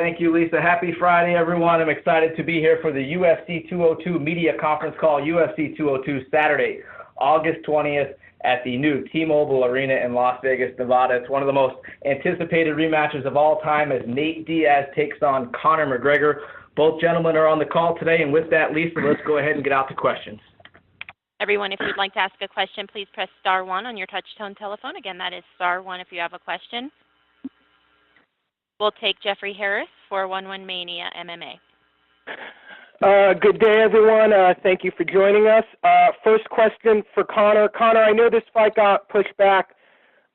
Thank you, Lisa. Happy Friday, everyone. I'm excited to be here for the UFC 202 media conference call, UFC 202, Saturday, August 20th at the new T-Mobile Arena in Las Vegas, Nevada. It's one of the most anticipated rematches of all time as Nate Diaz takes on Conor McGregor. Both gentlemen are on the call today, and with that, Lisa, let's go ahead and get out to questions. Everyone, if you'd like to ask a question, please press star 1 on your touch-tone telephone. Again, that is star 1 if you have a question. We'll take Jeffrey Harris for 1-1 Mania MMA. Good day, everyone. Thank you for joining us. First question for Conor. Conor, I know this fight got pushed back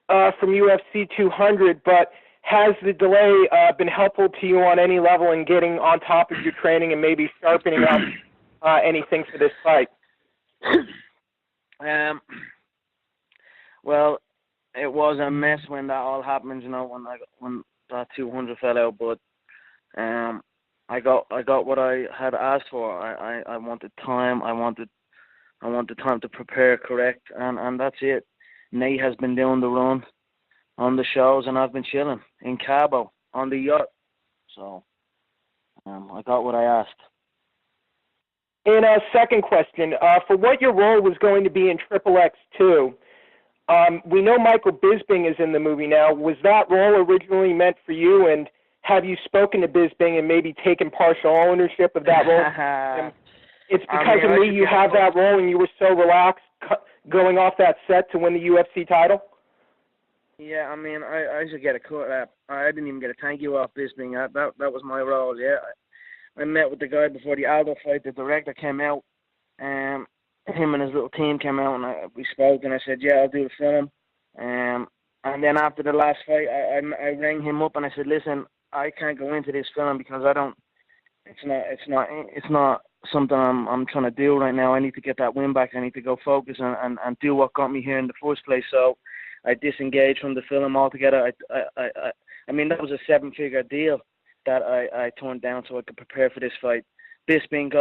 from UFC 200, but has the delay been helpful to you on any level in getting on top of your training and maybe sharpening up anything for this fight? Well, it was a mess when that all happened, when that 200 fell out, but I got what I had asked for. I wanted time. I wanted time to prepare correct, and that's it. Nate has been doing the run on the shows, and I've been chilling in Cabo on the yacht. So I got what I asked. And a second question, for what your role was going to be in Triple X2, we know Michael Bisping is in the movie now. Was that role originally meant for you, and have you spoken to Bisping and maybe taken partial ownership of that role? It's because of me you have that role and you were so relaxed going off that set to win the UFC title? Yeah, I should get a cut. I didn't even get a thank you off Bisping. That was my role, yeah. I met with the guy before the Aldo fight. The director came out, him and his little team came out, and we spoke, and I said, yeah, I'll do the film. And then after the last fight, I rang him up, and I said, listen, I can't go into this film because it's not something I'm trying to do right now. I need to get that win back. I need to go focus and do what got me here in the first place. So I disengaged from the film altogether. That was a 7-figure deal that I turned down so I could prepare for this fight. Bisping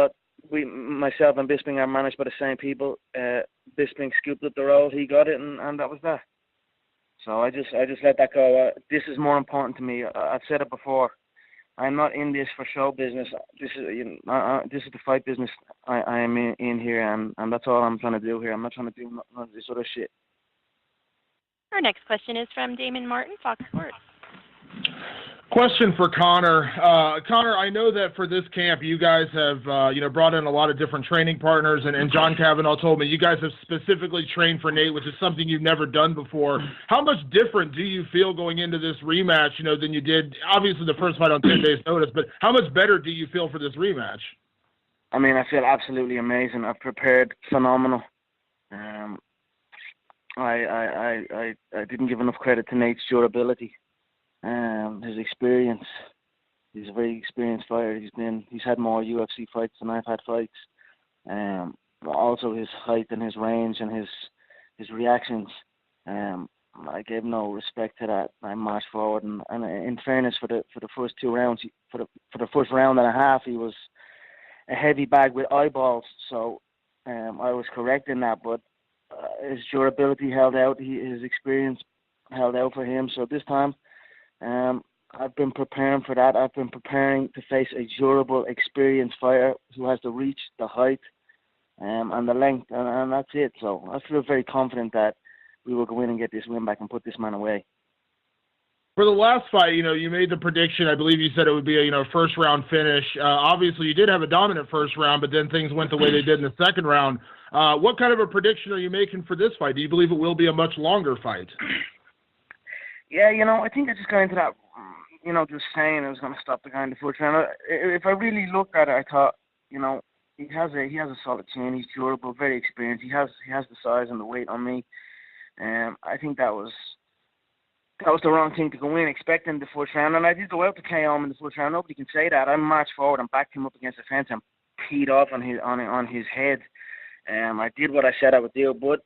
myself and Bisping are managed by the same people. Bisping scooped up the role, he got it, and that was that. So I just let that go. This is more important to me. I've said it before. I'm not in this for show business. This is the fight business I am in here, and that's all I'm trying to do here. I'm not trying to do none of this other shit. Our next question is from Damon Martin, Fox Sports. Question for Conor. Conor, I know that for this camp, you guys have brought in a lot of different training partners, and John Kavanaugh told me you guys have specifically trained for Nate, which is something you've never done before. How much different do you feel going into this rematch, than you did, obviously, the first fight on 10 days' notice, but how much better do you feel for this rematch? I feel absolutely amazing. I've prepared phenomenal. I didn't give enough credit to Nate's durability. His experience. He's a very experienced fighter. He's had more UFC fights than I've had fights. Also his height and his range and his reactions. I gave no respect to that. I marched forward, and in fairness, for the first 2 rounds, for the first round and a half, he was a heavy bag with eyeballs. So I was correct in that, but his durability held out. His experience held out for him. So this time, I've been preparing for that. I've been preparing to face a durable, experienced fighter who has the reach, the height, and the length, and that's it. So I feel very confident that we will go in and get this win back and put this man away. For the last fight, you made the prediction. I believe you said it would be a first-round finish. Obviously, you did have a dominant first round, but then things went the way they did in the second round. What kind of a prediction are you making for this fight? Do you believe it will be a much longer fight? Yeah, I think I just got into that, just saying I was going to stop the guy in the first round. If I really looked at it, I thought, he has a solid chin. He's durable, very experienced. He has the size and the weight on me. I think that was the wrong thing to go in expecting the first round. And I did go out to KO him in the first round. Nobody can say that. I marched forward and backed him up against the fence and peed off on his head. I did what I said I would do, but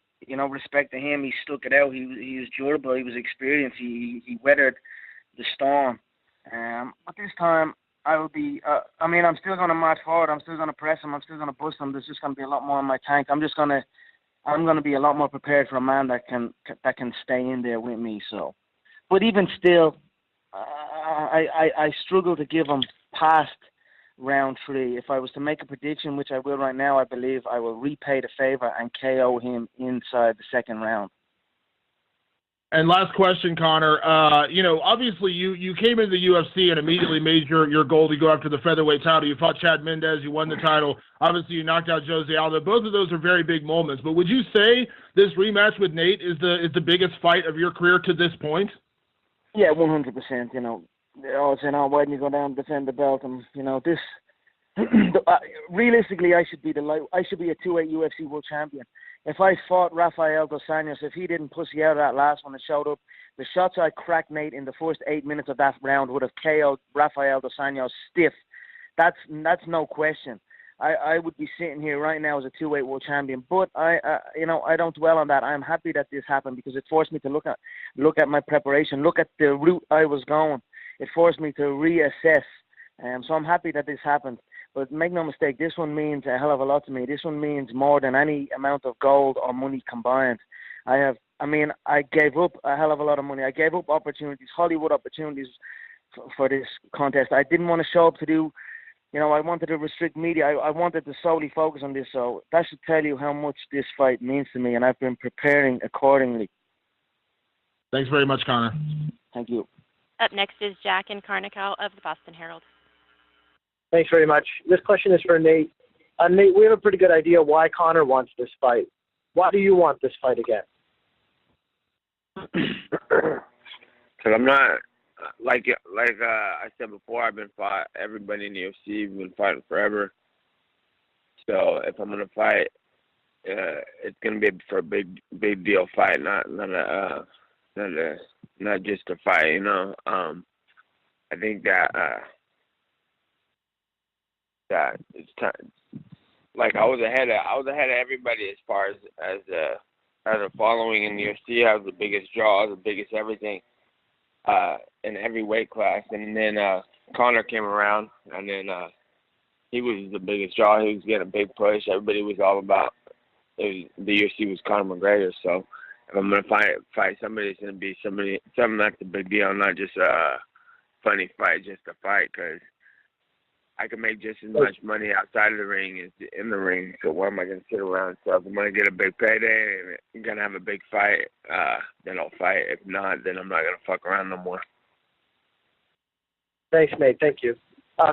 respect to him, he stuck it out. He was durable. He was experienced. He weathered the storm. But this time, I will be. I'm still going to march forward. I'm still going to press him. I'm still going to bust him. There's just going to be a lot more in my tank. I'm going to be a lot more prepared for a man that can stay in there with me. So, but even still, I struggle to give him past round 3. If I was to make a prediction, which I will right now, I believe I will repay the favor and KO him inside the second round. And last question, Conor. Obviously you came into the UFC and immediately made your goal to go after the featherweight title. You fought Chad Mendes, you won the title. Obviously, you knocked out Jose Aldo. Both of those are very big moments. But would you say this rematch with Nate is the biggest fight of your career to this point? Yeah, 100%. They're all saying, why didn't you go down and defend the belt? And this. Realistically, I should be a 2-weight UFC world champion. If I fought Rafael dos Anjos, if he didn't pussy out of that last one and showed up, the shots I cracked Nate in the first 8 minutes of that round would have KO'd Rafael dos Anjos stiff. That's no question. I would be sitting here right now as a 2-weight world champion, but I don't dwell on that. I'm happy that this happened because it forced me to look at my preparation, look at the route I was going. It forced me to reassess. So I'm happy that this happened. But make no mistake, this one means a hell of a lot to me. This one means more than any amount of gold or money combined. I gave up a hell of a lot of money. I gave up opportunities, Hollywood opportunities for this contest. I didn't want to show up to do, I wanted to restrict media. I wanted to solely focus on this. So that should tell you how much this fight means to me, and I've been preparing accordingly. Thanks very much, Conor. Thank you. Up next is Jack and Carnical of the Boston Herald. Thanks very much. This question is for Nate. Nate, we have a pretty good idea why Conor wants this fight. Why do you want this fight again? Because I'm not, like I said before, I've been fighting everybody in the UFC. We've been fighting forever. So if I'm going to fight, it's going to be for a big deal fight, not just a fight, I think that it's time. Like I was ahead of everybody as far as a following in the UFC. I was the biggest draw, the biggest everything in every weight class. And then Conor came around, and then he was the biggest draw. He was getting a big push. Everybody was all about it. The UFC was Conor McGregor. So if I'm gonna fight somebody, it's gonna be something that's a big deal, not just a funny fight, just a fight, because I can make just as much money outside of the ring as in the ring. So why am I going to sit around? So if I'm going to get a big payday and I'm going to have a big fight, then I'll fight. If not, then I'm not going to fuck around no more. Thanks, Nate. Thank you.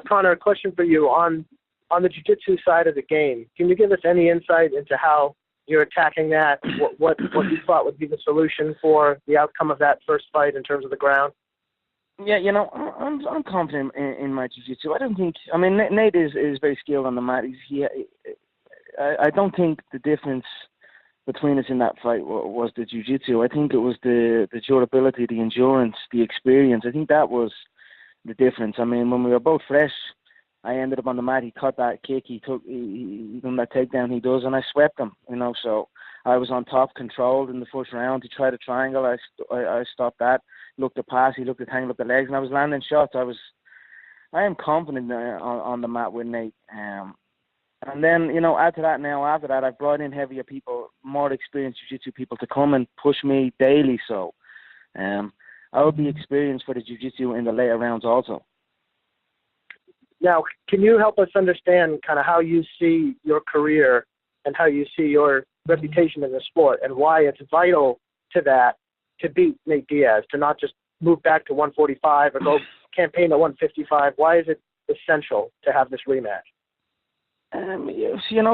Conor, a question for you. On the jiu-jitsu side of the game, can you give us any insight into how you're attacking that, what you thought would be the solution for the outcome of that first fight in terms of the ground? Yeah, I'm confident in my jiu-jitsu. I don't think. I mean, Nate is very skilled on the mat. I don't think the difference between us in that fight was the jiu-jitsu. I think it was the durability, the endurance, the experience. I think that was the difference. I mean, when we were both fresh, I ended up on the mat. He caught that kick. He done that takedown. He does, and I swept him. So I was on top, controlled in the first round. He tried a triangle. I stopped that. Looked at pass, he looked at tangle up the legs, and I was landing shots. I am confident on the mat with Nate. And then, add to that now, after that, I've brought in heavier people, more experienced jiu-jitsu people to come and push me daily. So I will be experienced for the jiu-jitsu in the later rounds also. Now, can you help us understand kind of how you see your career and how you see your reputation in the sport and why it's vital to that to beat Nate Diaz, to not just move back to 145 or go campaign at 155? Why is it essential to have this rematch?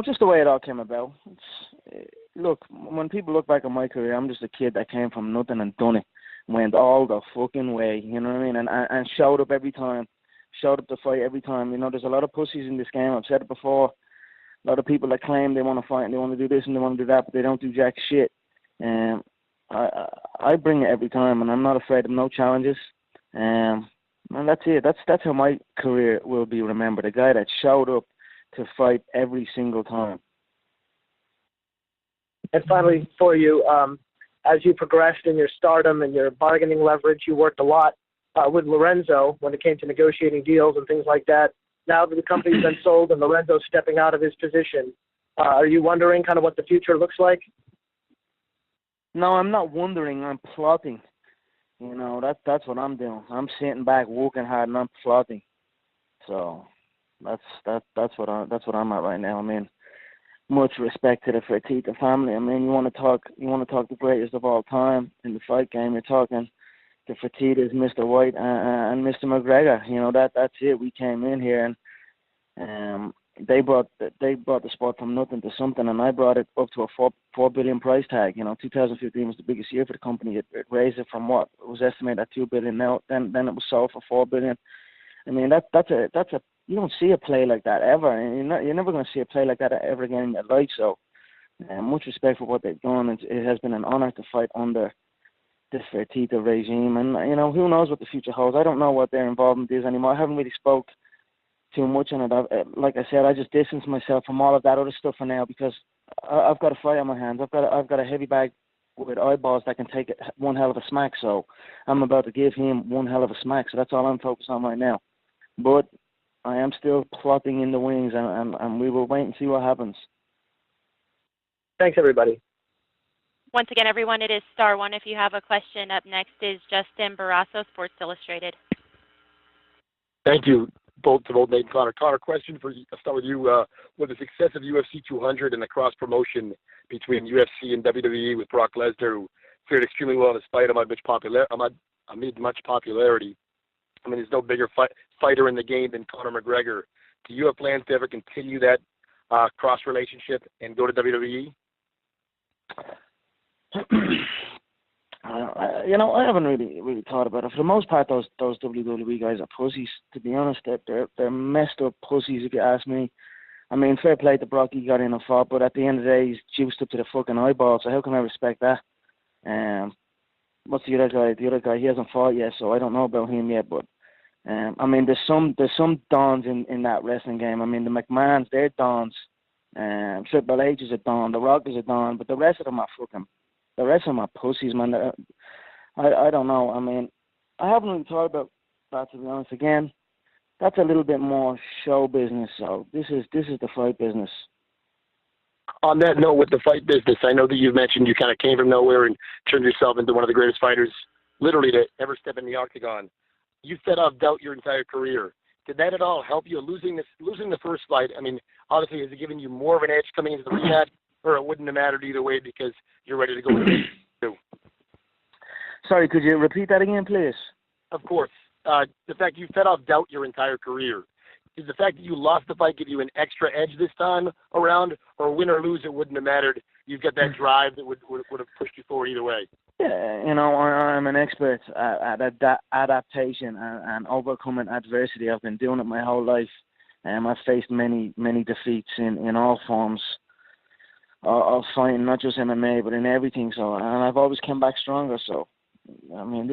Just the way it all came about. Look, when people look back on my career, I'm just a kid that came from nothing and done it, went all the fucking way, you know what I mean, and showed up every time, showed up to fight every time. There's a lot of pussies in this game. I've said it before. A lot of people that claim they want to fight and they want to do this and they want to do that, but they don't do jack shit. I bring it every time, and I'm not afraid of no challenges. And that's it. That's how my career will be remembered. A guy that showed up to fight every single time. And finally, for you, as you progressed in your stardom and your bargaining leverage, you worked a lot with Lorenzo when it came to negotiating deals and things like that. Now that the company's been sold and Lorenzo's stepping out of his position, are you wondering kind of what the future looks like? No, I'm not wondering. I'm plotting. You know, that's what I'm doing. I'm sitting back, working hard, and I'm plotting. So that's what I'm at right now. I mean, much respect to the Fertitta family. I mean, you want to talk the greatest of all time in the fight game. You're talking the Fertittas, Mr. White, and Mr. McGregor. You know, that's it. We came in here and they brought the sport from nothing to something, and I brought it up to a $4 billion price tag. You know, 2015 was the biggest year for the company. It raised it from what was estimated at $2 billion. Now then it was sold for $4 billion. I mean, that's a you don't see a play like that ever, and you're never going to see a play like that ever again in your life. So, much respect for what they've done. It has been an honor to fight under this Fertitta regime, and you know, who knows what the future holds. I don't know what their involvement is anymore. I haven't really spoke too much on it. Like I said, I just distanced myself from all of that other stuff for now because I've got a fight on my hands. I've got a heavy bag with eyeballs that can take one hell of a smack. So I'm about to give him one hell of a smack. So that's all I'm focused on right now. But I am still plotting in the wings, and we will wait and see what happens. Thanks, everybody. Once again, everyone, it is star one if you have a question. Up next is Justin Barrasso, Sports Illustrated. Thank you, both Nate and Conor. Conor, question for you. I'll start with you. With the success of UFC 200 and the cross-promotion between UFC and WWE with Brock Lesnar, who fared extremely well despite amid much popularity, I mean, there's no bigger fighter in the game than Conor McGregor. Do you have plans to ever continue that cross-relationship and go to WWE? You know, I haven't really thought about it. For the most part, those WWE guys are pussies. To be honest, they're messed up pussies, if you ask me. I mean, fair play to Brock, he got in and fought, but at the end of the day, he's juiced up to the fucking eyeball. So how can I respect that? What's the other guy? The other guy, he hasn't fought yet, so I don't know about him yet. But I mean, there's some dons in that wrestling game. I mean, the McMahons, they're dons. Triple H is a don. The Rock is a don. But the rest of them are pussies, man. I don't know. I mean, I haven't really thought about that, to be honest. Again, that's a little bit more show business. So this is the fight business. On that note, with the fight business, I know that you've mentioned you kind of came from nowhere and turned yourself into one of the greatest fighters, literally, to ever step in the octagon. You fed off doubt your entire career. Did that at all help you? Losing the first fight, I mean, obviously, has it given you more of an edge coming into the rematch, or it wouldn't have mattered either way because you're ready to go with it too? Sorry, could you repeat that again, please? Of course. The fact you fed off doubt your entire career. Does the fact that you lost the fight give you an extra edge this time around, or win or lose, it wouldn't have mattered? You've got that drive that would have pushed you forward either way. Yeah, you know, I'm an expert at adaptation and overcoming adversity. I've been doing it my whole life, and I've faced many defeats in all forms of fighting, not just MMA, but in everything. So, and I've always come back stronger. So, I mean,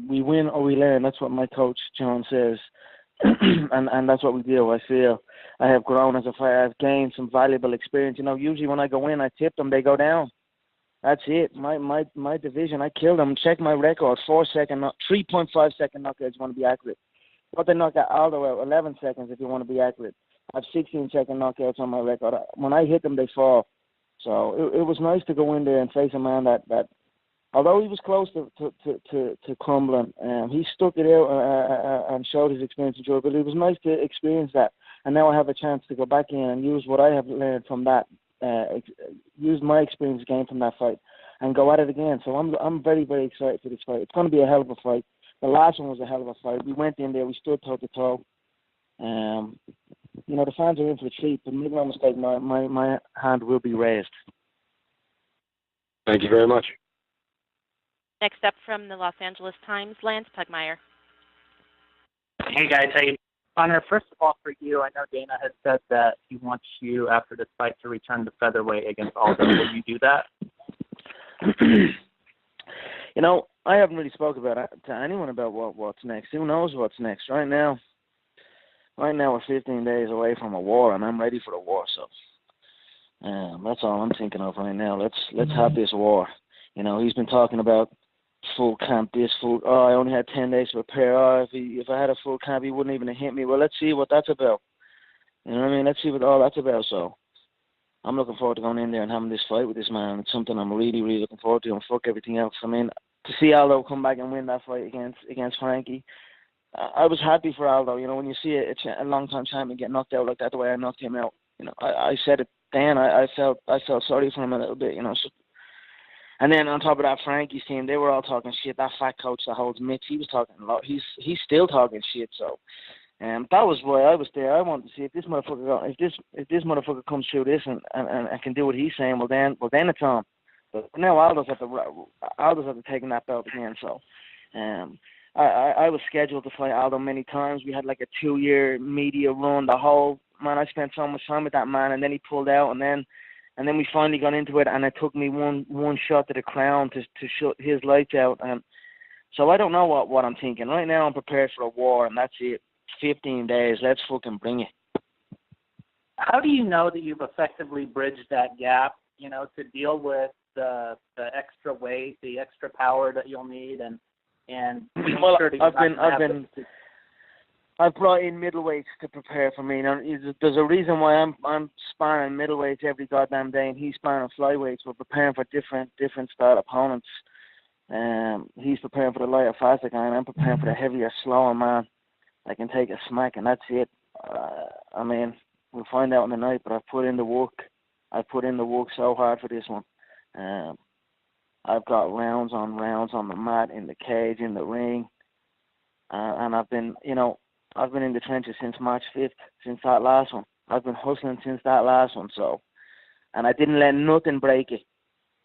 we win or we learn. That's what my coach John says. and that's what we do. I feel I have grown as a fighter. I've gained some valuable experience. You know, usually when I go in, I tip them, they go down. That's it. My division, I killed them. Check my record: 3.5 second knockouts. You want to be accurate. But they knocked out Aldo out 11 seconds if you want to be accurate. I have 16 second knockouts on my record. When I hit them, they fall. So it was nice to go in there and face a man that although he was close to crumbling, he stuck it out and showed his experience in Europe. But it was nice to experience that. And now I have a chance to go back in and use what I have learned from that, use my experience gained from that fight, and go at it again. So I'm very, very excited for this fight. It's going to be a hell of a fight. The last one was a hell of a fight. We went in there, we stood toe to toe. You know, the fans are in for a treat, but make no mistake, my hand will be raised. Thank you very much. Next up from the Los Angeles Times, Lance Pugmire. Hey guys, how you doing? Conor, first of all, for you, I know Dana has said that he wants you after this fight to return to featherweight against Aldo. Will you do that? You know, I haven't really spoken about it to anyone about what's next. Who knows what's next? Right now we're 15 days away from a war, and I'm ready for the war. So that's all I'm thinking of right now. Let's have this war. You know, he's been talking about full camp, I only had 10 days to prepare. If I had a full camp, he wouldn't even have hit me. Well, let's see what that's about. You know what I mean? Let's see what all that's about. So I'm looking forward to going in there and having this fight with this man. It's something I'm really, really looking forward to, and fuck everything else. I mean, to see Aldo come back and win that fight against Frankie. I was happy for Aldo. You know, when you see a long-time champion get knocked out like that, the way I knocked him out, you know, I said it then. I felt sorry for him a little bit, you know. So, and then on top of that, Frankie's team, they were all talking shit. That fat coach that holds Mitch, he was talking a lot. He's still talking shit. So, that was why I was there. I wanted to see if this motherfucker comes through this and can do what he's saying. Well then it's on. But now Aldo's at the taking that belt again. So, I was scheduled to fight Aldo many times. We had like a 2-year media run. I spent so much time with that man, and then he pulled out, and then we finally got into it, and it took me one shot to the crown to shut his lights out. So I don't know what I'm thinking. Right now I'm prepared for a war, and that's it. 15 days. Let's fucking bring it. How do you know that you've effectively bridged that gap, you know, to deal with the extra weight, the extra power that you'll need, and well, I've brought in middleweights to prepare for me. Now, there's a reason why I'm sparring middleweights every goddamn day, and he's sparring flyweights. We're preparing for different style opponents. He's preparing for the lighter, faster guy, and I'm preparing for the heavier, slower man. I can take a smack, and that's it. I mean, we'll find out in the night, but I've put in the work. I've put in the work so hard for this one. I've got rounds on the mat, in the cage, in the ring, and I've been in the trenches since March 5th, since that last one. I've been hustling since that last one, so, and I didn't let nothing break it.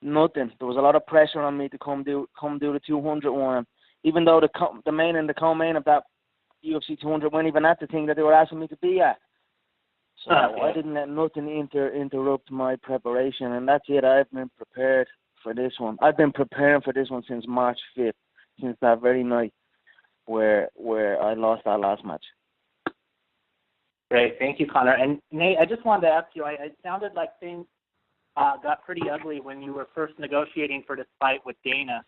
Nothing. There was a lot of pressure on me to come do the 200 one, even though the main and the co-main of that UFC 200 weren't even at the thing that they were asking me to be at. So I didn't let nothing interrupt my preparation, and that's it. I've been prepared for this one. I've been preparing for this one since March 5th, since that very night where I lost that last match. Great. Thank you, Conor. And Nate, I just wanted to ask you, it sounded like things got pretty ugly when you were first negotiating for this fight with Dana.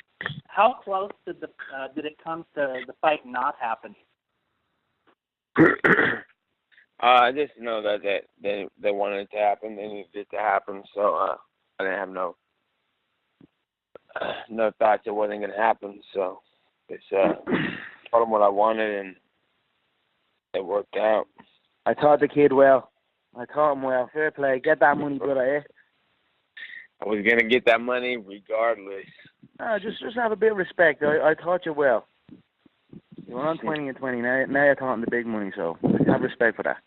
How close did it come to the fight not happening? I just know that they wanted it to happen. They needed it to happen. So I didn't have no thoughts it wasn't going to happen. So it's told them what I wanted, and it worked out. I taught the kid well. I taught him well. Fair play. Get that money, brother, eh? I was going to get that money regardless. Just have a bit of respect. I taught you well. You were on 20 and 20. Now you're talking the big money, so have respect for that.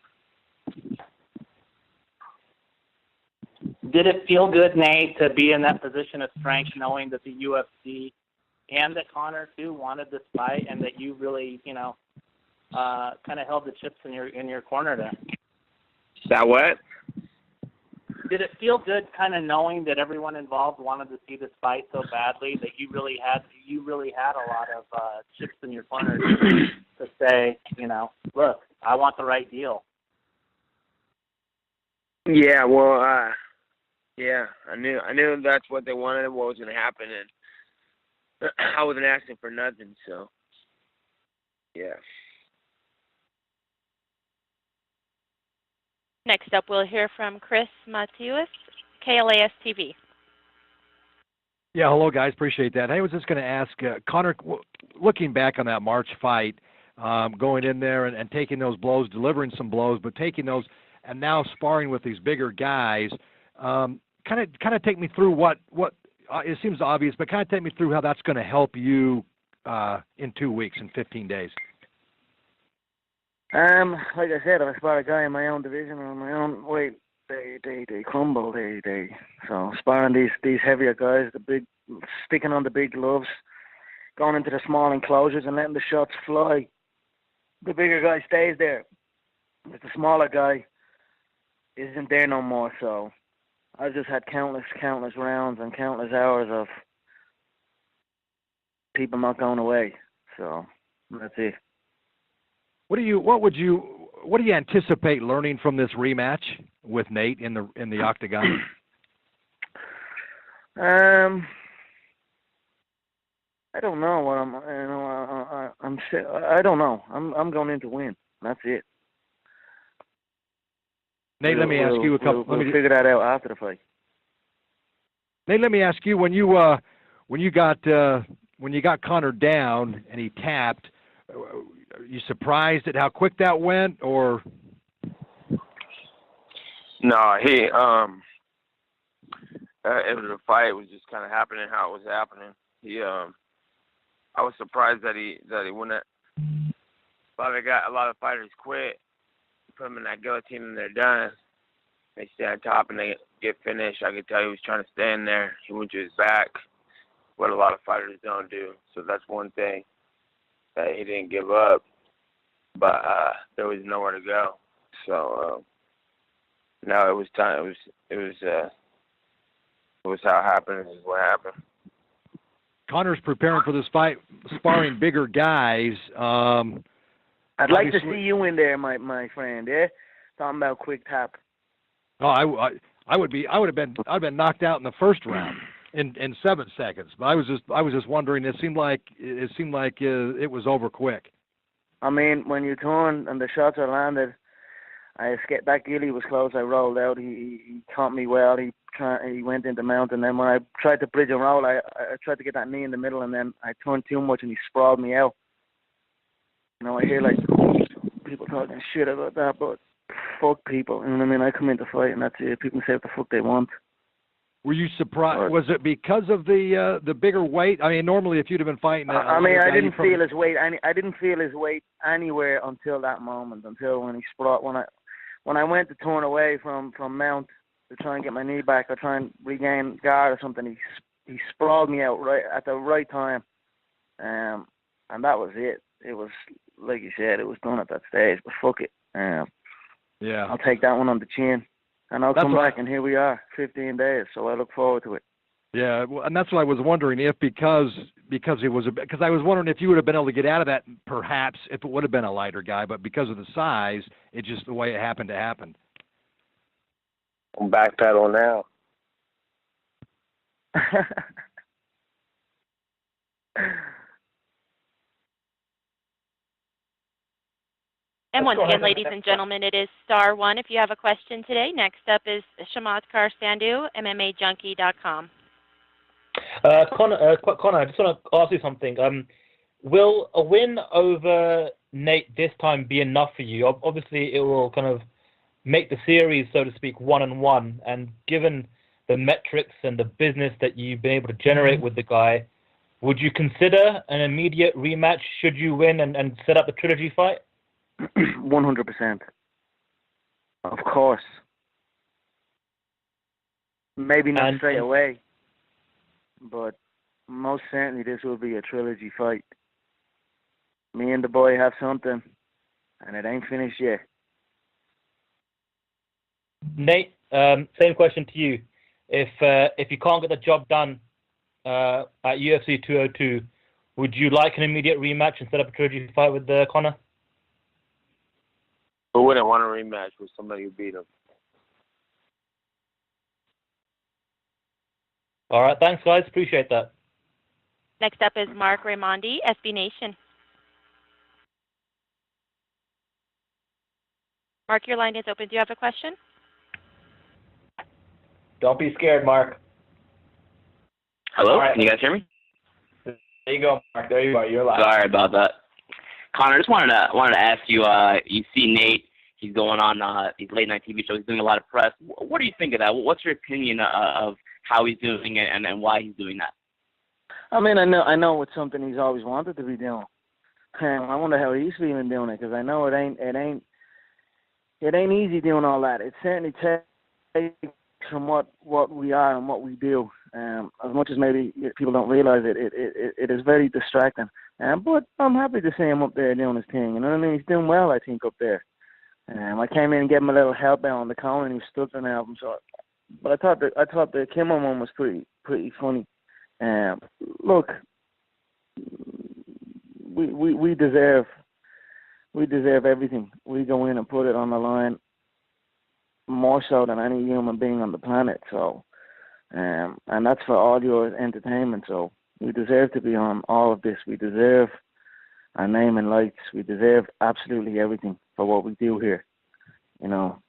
Did it feel good, Nate, to be in that position of strength, knowing that the UFC and that Conor too wanted this fight, and that you really, kind of held the chips in your corner there? That what? Did it feel good, kind of knowing that everyone involved wanted to see this fight so badly that you really had a lot of chips in your corner to say, look, I want the right deal? Yeah, well, I knew that's what they wanted, what was going to happen, and I wasn't asking for nothing, so yeah. Next up, we'll hear from Chris Matthews, KLAS TV. Yeah, hello, guys. Appreciate that. I was just going to ask, Conor, looking back on that March fight, going in there and taking those blows, delivering some blows, but taking those and now sparring with these bigger guys, kind of take me through what it seems obvious, but kind of take me through how that's going to help you in 2 weeks, in 15 days. Like I said, if I spar a guy in my own division or my own weight, they crumble. So sparring these heavier guys, sticking on the big gloves, going into the small enclosures and letting the shots fly. The bigger guy stays there. But the smaller guy isn't there no more. So I've just had countless rounds and countless hours of people not going away. So that's it. What do you anticipate learning from this rematch with Nate in the octagon? I don't know what I don't know. I'm going in to win. That's it. Nate, let me ask you a couple. We'll figure that out after the fight. Nate, let me ask you, when you got when you got Conor down and he tapped, are you surprised at how quick that went, or? No, it was a fight. It was just kind of happening how it was happening. I was surprised that he wouldn't. A lot of fighters quit, put them in that guillotine and they're done. They stay on top and they get finished. I could tell he was trying to stay in there. He went to his back, what a lot of fighters don't do. So that's one thing that he didn't give up. But there was nowhere to go. So no, it was time. It was how it happened. It was what happened. Conor's preparing for this fight, sparring bigger guys. I'd like to see you in there, my friend. Yeah, talking about quick tap. Oh, I would have been knocked out in the first round in 7 seconds. But I was just wondering. It seemed like it was over quick. I mean, when you turn and the shots are landed, I escaped. That gilly was close. I rolled out. He caught me well. He went into mount, and then when I tried to bridge and roll, I tried to get that knee in the middle, and then I turned too much, and he sprawled me out. You know, I hear like people talking shit about that, but fuck people. You know what I mean? I come in to fight, and that's it. People can say what the fuck they want. Were you surprised? Was it because of the bigger weight? I mean, normally if you'd have been fighting, I didn't feel his weight. I didn't feel his weight anywhere until that moment. Until when he sprawled. When I went to turn away from mount to try and get my knee back or try and regain guard or something, he sprawled me out right at the right time, and that was it. It was like you said, it was done at that stage. But fuck it. Yeah, I'll take that one on the chin. And I'll come back, and here we are, 15 days. So I look forward to it. Yeah, well, and that's what I was wondering if because I was wondering if you would have been able to get out of that, perhaps if it would have been a lighter guy, but because of the size, it's just the way it happened to happen. I'm backpedal now. And once again, ladies and gentlemen, it is *1 if you have a question today. Next up is Chamathkar Sandhu, MMAJunkie.com. Conor, I just want to ask you something. Will a win over Nate this time be enough for you? Obviously, it will kind of make the series, so to speak, 1-1. And given the metrics and the business that you've been able to generate with the guy, would you consider an immediate rematch should you win and set up the trilogy fight? 100%. Of course. Maybe not straight away, but most certainly this will be a trilogy fight. Me and the boy have something, and it ain't finished yet. Nate, same question to you. If you can't get the job done at UFC 202, would you like an immediate rematch and set up a trilogy fight with Conor? Who wouldn't want a rematch with somebody who beat him? All right, thanks, guys. Appreciate that. Next up is Mark Raimondi, SB Nation. Mark, your line is open. Do you have a question? Don't be scared, Mark. Hello? Right. Can you guys hear me? There you go, Mark. There you are. You're live. Sorry about that. Conor, I just wanted to ask you. You see Nate? He's going on these late night TV shows. He's doing a lot of press. What do you think of that? What's your opinion of how he's doing it and why he's doing that? I mean, I know it's something he's always wanted to be doing. I wonder how he's feeling doing it, because I know it ain't easy doing all that. It certainly takes from what we are and what we do. As much as maybe people don't realize it is very distracting. But I'm happy to see him up there doing his thing. You know what I mean? He's doing well, I think, up there. I came in and gave him a little help out on the corner, and he was stuck on the album. So, but I thought the Kimmel one was pretty funny. Look, we deserve everything. We go in and put it on the line more so than any human being on the planet. So, and that's for all your entertainment. So we deserve to be on all of this. We deserve our name and lights. We deserve absolutely everything for what we do here. You know,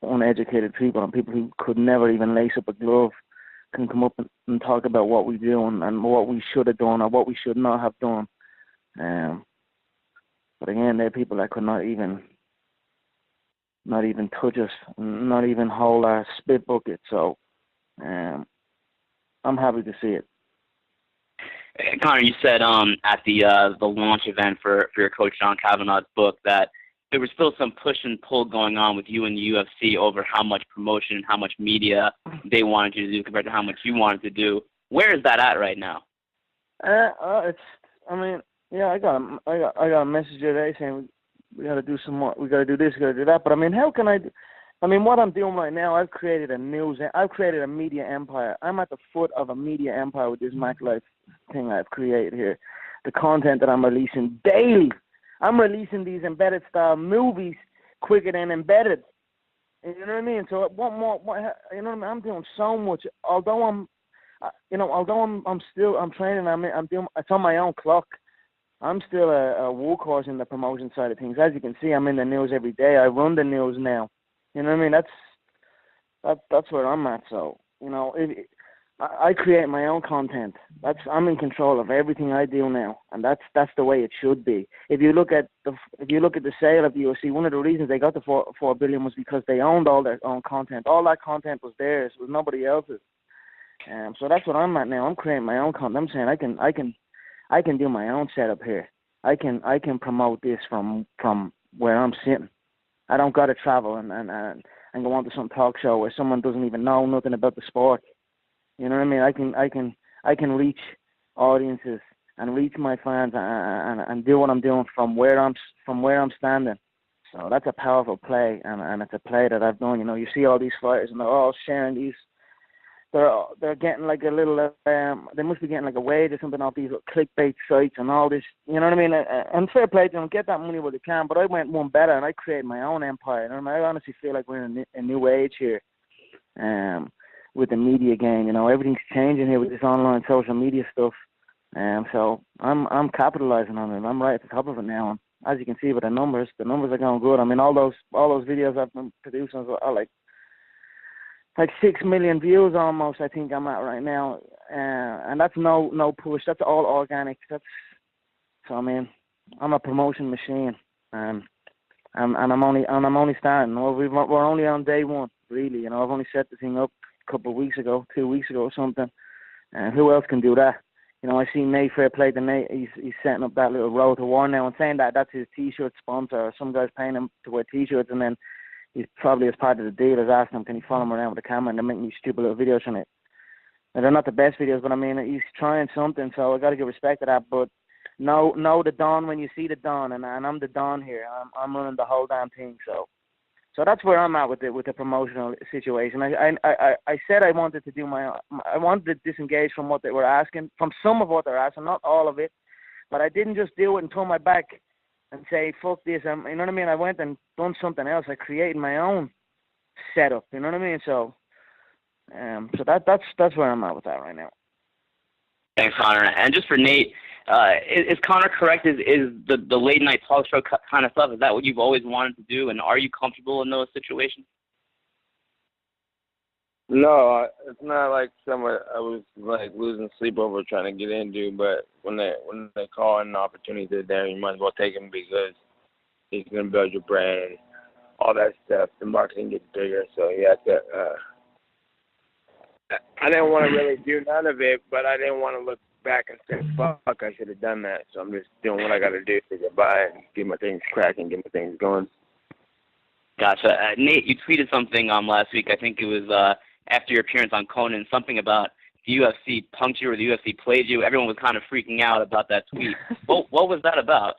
uneducated people and people who could never even lace up a glove can come up and talk about what we do and what we should have done or what we should not have done. But again, there are people that could not even touch us, not even hold our spit bucket. So I'm happy to see it. Conor, you said at the launch event for your coach John Kavanaugh's book that there was still some push and pull going on with you and the UFC over how much promotion and how much media they wanted you to do compared to how much you wanted to do. Where is that at right now? I got a message today saying we got to do some more. We got to do this. We got to do that. But how can I? What I'm doing right now, I've created a media empire. I'm at the foot of a media empire with this Mac Life thing I've created here. The content that I'm releasing daily. I'm releasing these embedded style movies quicker than embedded. You know what I mean? So what more? You know what I mean? I'm doing so much. Although I'm training. I'm doing. It's on my own clock. I'm still a workhorse in the promotion side of things. As you can see, I'm in the news every day. I run the news now. You know what I mean? That's where I'm at. So I create my own content. I'm in control of everything I do now, and that's the way it should be. If you look at the sale of the UFC, one of the reasons they got the $4 billion was because they owned all their own content. All that content was theirs. It was nobody else's. So that's what I'm at now. I'm creating my own content. I'm saying I can do my own setup here. I can promote this from where I'm sitting. I don't got to travel and go on to some talk show where someone doesn't even know nothing about the sport. You know what I mean? I can reach audiences and reach my fans and do what I'm doing from where I'm standing. So that's a powerful play, and it's a play that I've done. You see all these fighters and they're all sharing these. They're getting like a little. They must be getting like a wage or something off these clickbait sites and all this. You know what I mean? And fair play to them, get that money where they can. But I went one better and I created my own empire. You know what I mean? I honestly feel like we're in a new age here. With the media game, everything's changing here with this online social media stuff. So I'm capitalizing on it. I'm right at the top of it now. And as you can see by the numbers are going good. All those videos I've been producing are like 6 million views almost. I think I'm at right now, and that's no push. That's all organic. I'm a promotion machine, and I'm only starting. We're only on day one, really. I've only set the thing up a couple of weeks ago, 2 weeks ago or something. And who else can do that? I see Nate, fair play to Nate. He's setting up that little Road to War now and saying that's his T-shirt sponsor. Or some guy's paying him to wear T-shirts, and then he's probably, as part of the deal, is asking him, can he follow him around with a camera, and they're making these stupid little videos from it. Now, they're not the best videos, but he's trying something, so I got to give respect to that. But know the Don when you see the Don, and I'm the Don here. I'm running the whole damn thing, so that's where I'm at with the promotional situation. I said I wanted to do I wanted to disengage from what they were asking, from some of what they're asking, not all of it, but I didn't just do it and turn my back and say, fuck this. You know what I mean? I went and done something else. I created my own setup. You know what I mean? So that's where I'm at with that right now. Thanks, Conor. And just for Nate, is Conor correct? Is the late night talk show kind of stuff? Is that what you've always wanted to do? And are you comfortable in those situations? No, it's not like something I was like losing sleep over trying to get into. But when they call an opportunity there, you might as well take them because it's gonna build your brand, all that stuff. The marketing gets bigger, so you have to. I didn't want to really do none of it, but I didn't want to look back and say, fuck, I should have done that. So I'm just doing what I got to do to get by and get my things cracking, get my things going. Gotcha. Nate, you tweeted something last week. I think it was after your appearance on Conan, something about the UFC punked you or the UFC played you. Everyone was kind of freaking out about that tweet. What was that about?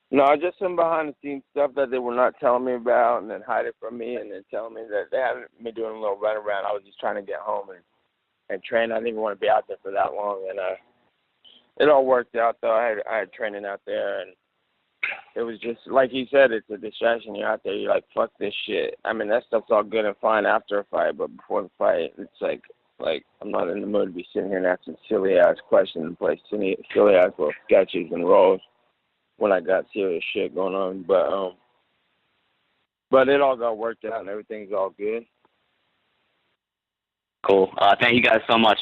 No, just some behind-the-scenes stuff that they were not telling me about and then hide it from me and then telling me that they had me doing a little runaround. I was just trying to get home and train. I didn't even want to be out there for that long. And it all worked out, though. I had training out there, and it was just, like you said, it's a distraction. You're out there, you're like, fuck this shit. That stuff's all good and fine after a fight, but before the fight, it's like I'm not in the mood to be sitting here and asking silly-ass questions and play silly-ass little sketches and roles when I got serious shit going on. But it all got worked out and everything's all good. Cool. Thank you guys so much.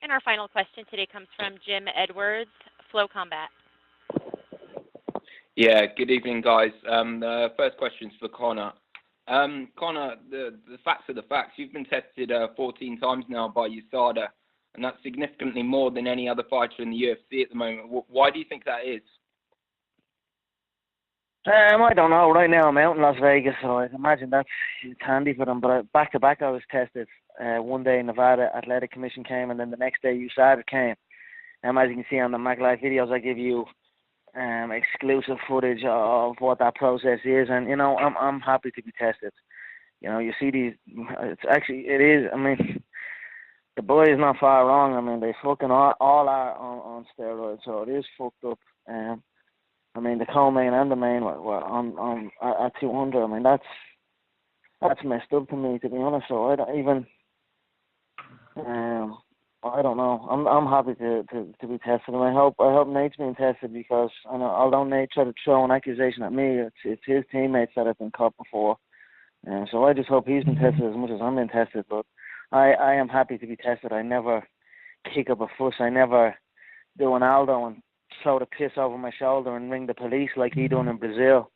And our final question today comes from Jim Edwards, Flow Combat. Yeah, good evening, guys. The first question's for Conor. Conor, the facts are the facts. You've been tested 14 times now by USADA, and that's significantly more than any other fighter in the UFC at the moment. Why do you think that is? I don't know. Right now I'm out in Las Vegas, so I imagine that's handy for them. But back to back I was tested. One day Nevada Athletic Commission came, and then the next day USADA came. As you can see on the Mac Live videos, I give you exclusive footage of what that process is, and you know I'm happy to be tested. You know, you see these. It is. I mean, the boy is not far wrong. I mean, they fucking all are on steroids, so it is fucked up. I mean, the co-main and the main were on at 200. I mean, that's messed up to me, to be honest. So I don't even. I don't know. I'm happy to be tested, and I hope Nate's being tested, because I know, although Nate tried to throw an accusation at me, it's his teammates that have been caught before, and so I just hope he's been tested as much as I'm being tested. But I am happy to be tested. I never kick up a fuss. I never do an Aldo and throw the piss over my shoulder and ring the police like he done in Brazil.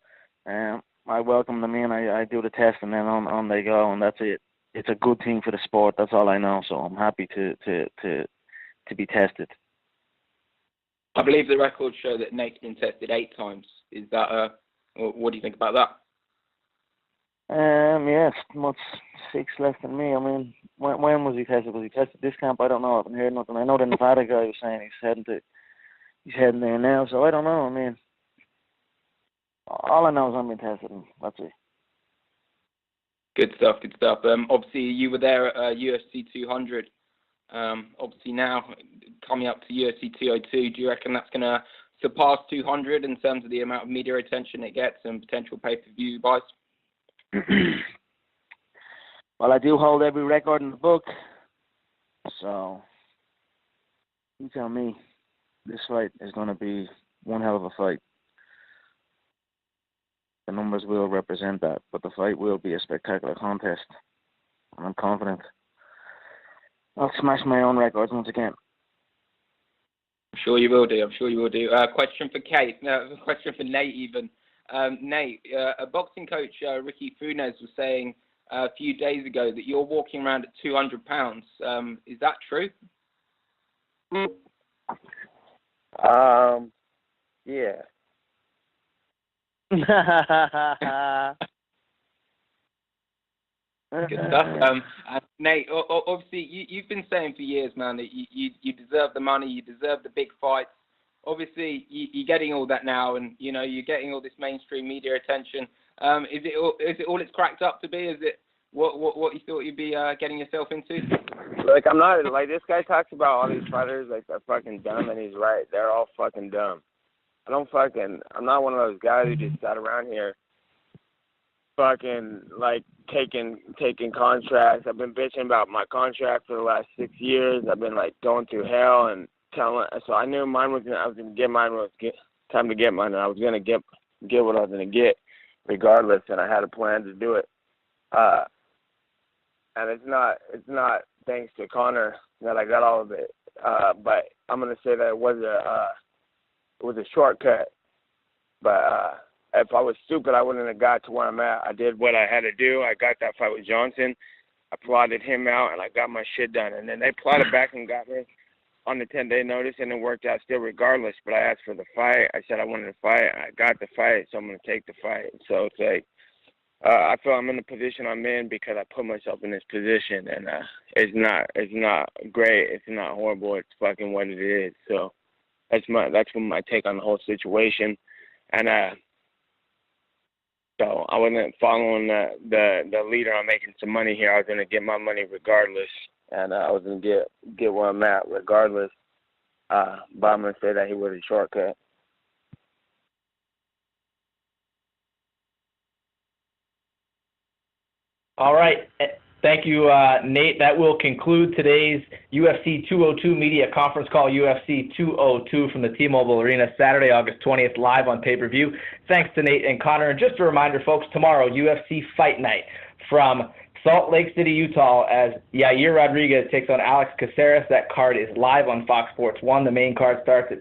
I welcome them in. I do the test, and then on they go, and that's it. It's a good thing for the sport. That's all I know. So I'm happy to be tested. I believe the records show that Nate's been tested 8 times. Is that what do you think about that? Yeah, it's much 6 less than me. I mean, when was he tested? Was he tested this camp? I don't know. I haven't heard nothing. I know the Nevada guy was saying he's heading there now. So I don't know. I mean, all I know is I'm being tested, and that's it. Good stuff, good stuff. Obviously, you were there at UFC 200. Obviously, now coming up to UFC 202, do you reckon that's going to surpass 200 in terms of the amount of media attention it gets and potential pay-per-view buys? Well, I do hold every record in the book, so you tell me. This fight is going to be one hell of a fight. The numbers will represent that, but the fight will be a spectacular contest. And I'm confident I'll smash my own records once again. I'm sure you will do. Question for Kate. Question for Nate even. Nate, a boxing coach, Ricky Funes, was saying a few days ago that you're walking around at 200 pounds. Is that true? Yeah. Good stuff. Nate, obviously you've been saying for years, man, that you deserve the money, you deserve the big fights. Obviously, you're getting all that now, and you know you're getting all this mainstream media attention. Is it all it's cracked up to be? Is it what you thought you'd be getting yourself into? Like, I'm not, like, this guy talks about all these fighters like they're fucking dumb, and he's right. They're all fucking dumb. I'm not one of those guys who just sat around here fucking, like, taking contracts. I've been bitching about my contract for the last 6 years. I've been, like, going through hell and telling, so I knew I was going to get mine when it was time to get mine, and I was going to get what I was going to get regardless, and I had a plan to do it. And it's not thanks to Conor that I got all of it, but I'm going to say that it was a shortcut. But if I was stupid, I wouldn't have got to where I'm at. I did what I had to do. I got that fight with Johnson. I plotted him out, and I got my shit done. And then they plotted back and got me on the 10-day notice, and it worked out still regardless. But I asked for the fight. I said I wanted to fight. I got the fight, so I'm going to take the fight. So it's like I feel I'm in the position I'm in because I put myself in this position, and it's not great. It's not horrible. It's fucking what it is. So that's my take on the whole situation. And so I wasn't following the leader on making some money here. I was gonna get my money regardless, and I was gonna get where I'm at regardless. But I'm gonna say that he was a shortcut. All right. Thank you, Nate. That will conclude today's UFC 202 media conference call, UFC 202 from the T-Mobile Arena, Saturday, August 20th, live on pay-per-view. Thanks to Nate and Conor. And just a reminder, folks, tomorrow, UFC Fight Night from Salt Lake City, Utah, as Yair Rodriguez takes on Alex Caceres. That card is live on Fox Sports 1. The main card starts at